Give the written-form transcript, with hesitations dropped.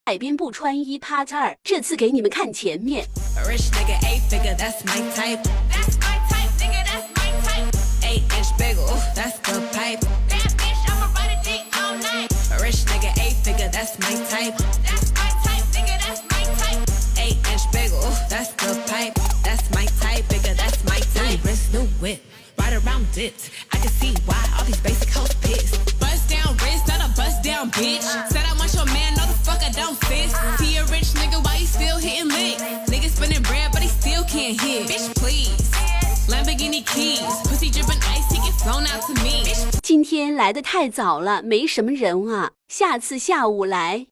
海边不穿衣 Part2，这次给你们看前面。Rich nigga, 8 figure, that's my type. That's my type, nigga, that's my type. 8-inch bagel, that's the pipe. Bad bitch, I'ma ride a dick all night. Rich nigga, 8 figure, that's my type. That's my type, nigga, that's my type. 8-inch bagel, that's the pipe. That's my type, nigga, that's my type. New wrist, new whip, ride around dipped. I can see why all these basic hoes pissed. Bust down wrist, not a bust down bitch. Said I want your man, no the fuck I don't fist. See a rich nigga, why he still hitting licks? Nigga spinning bread, but he still can't hit. Bitch, please. Lamborghini keys, pussy dripping ice, he get flown out to me. 今天来的太早了，没什么人啊，下次下午来。